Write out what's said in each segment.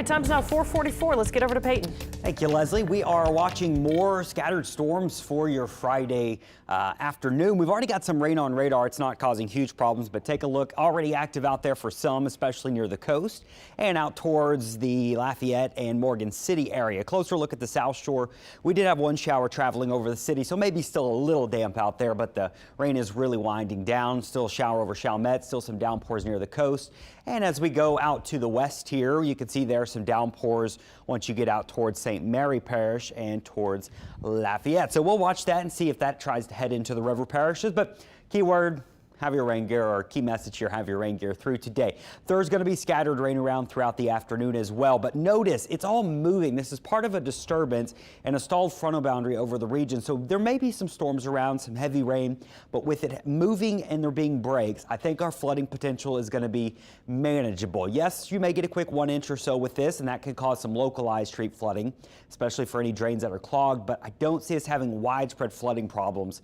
Time's now 4:44. Let's get over to Peyton. Thank you, Leslie. We are watching more scattered storms for your Friday afternoon. We've already got some rain on radar. It's not causing huge problems, but take a look. Already active out there for some, especially near the coast and out towards the Lafayette and Morgan City area. Closer look at the South Shore. We did have one shower traveling over the city, so maybe still a little damp out there, but the rain is really winding down. Still shower over Chalmette, still some downpours near the coast. And as we go out to the west here, you can see there some downpours once you get out towards St. Mary Parish and towards Lafayette. So we'll watch that and see if that tries to head into the river parishes. But keyword, have your rain gear, or key message here, have your rain gear through today. There's going to be scattered rain around throughout the afternoon as well, but notice it's all moving. This is part of a disturbance and a stalled frontal boundary over the region. So there may be some storms around, some heavy rain, but with it moving and there being breaks, I think our flooding potential is going to be manageable. Yes, you may get a quick 1 inch or so with this, and that could cause some localized street flooding, especially for any drains that are clogged, but I don't see us having widespread flooding problems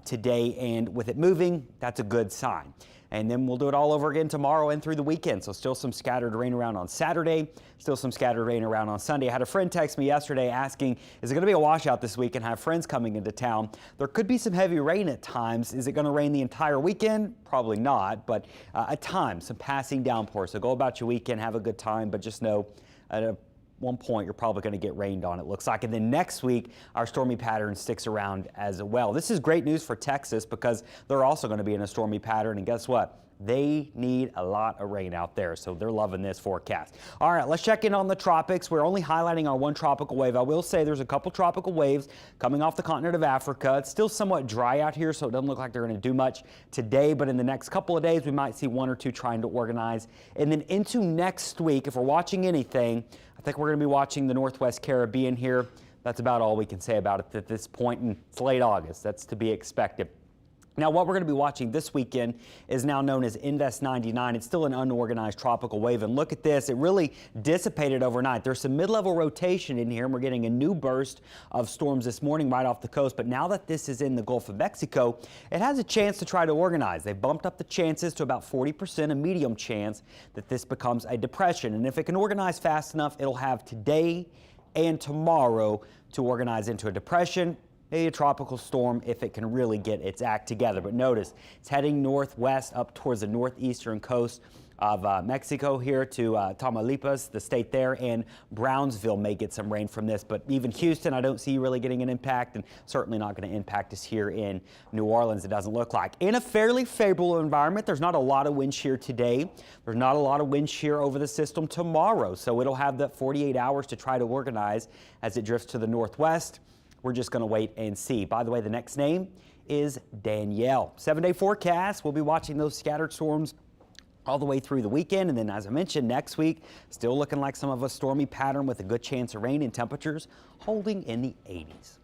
today. And with it moving, that's a good sign. And then we'll do it all over again tomorrow and through the weekend. So still some scattered rain around on Saturday, still some scattered rain around on Sunday. I had a friend text me yesterday asking, is it going to be a washout this week, and have friends coming into town? There could be some heavy rain at times. Is it going to rain the entire weekend? Probably not, but at times some passing downpours. So go about your weekend, have a good time, but just know at one point you're probably going to get rained on, it looks like. And then next week our stormy pattern sticks around as well. This is great news for Texas because they're also going to be in a stormy pattern, and guess what? They need a lot of rain out there, so they're loving this forecast. All right, let's check in on the tropics. We're only highlighting our one tropical wave. I will say there's a couple tropical waves coming off the continent of Africa. It's still somewhat dry out here, so it doesn't look like they're going to do much today, but in the next couple of days we might see one or two trying to organize. And then into next week, if we're watching anything, I think we're going to be watching the Northwest Caribbean here. That's about all we can say about it at this point, and it's late August. That's to be expected. Now, what we're going to be watching this weekend is now known as Invest 99. It's still an unorganized tropical wave, and look at this. It really dissipated overnight. There's some mid-level rotation in here, and we're getting a new burst of storms this morning right off the coast. But now that this is in the Gulf of Mexico, it has a chance to try to organize. They've bumped up the chances to about 40%, a medium chance that this becomes a depression. And if it can organize fast enough, it'll have today and tomorrow to organize into a depression. Maybe a tropical storm if it can really get its act together. But notice it's heading northwest up towards the northeastern coast of Mexico here to Tamaulipas, the state there, and Brownsville may get some rain from this. But even Houston, I don't see really getting an impact, and certainly not going to impact us here in New Orleans, it doesn't look like. In a fairly favorable environment, there's not a lot of wind shear today. There's not a lot of wind shear over the system tomorrow, so it'll have that 48 hours to try to organize as it drifts to the northwest. We're just going to wait and see. By the way, the next name is Danielle. 7-day forecast. We'll be watching those scattered storms all the way through the weekend. And then, as I mentioned, next week, still looking like some of a stormy pattern with a good chance of rain, and temperatures holding in the 80s.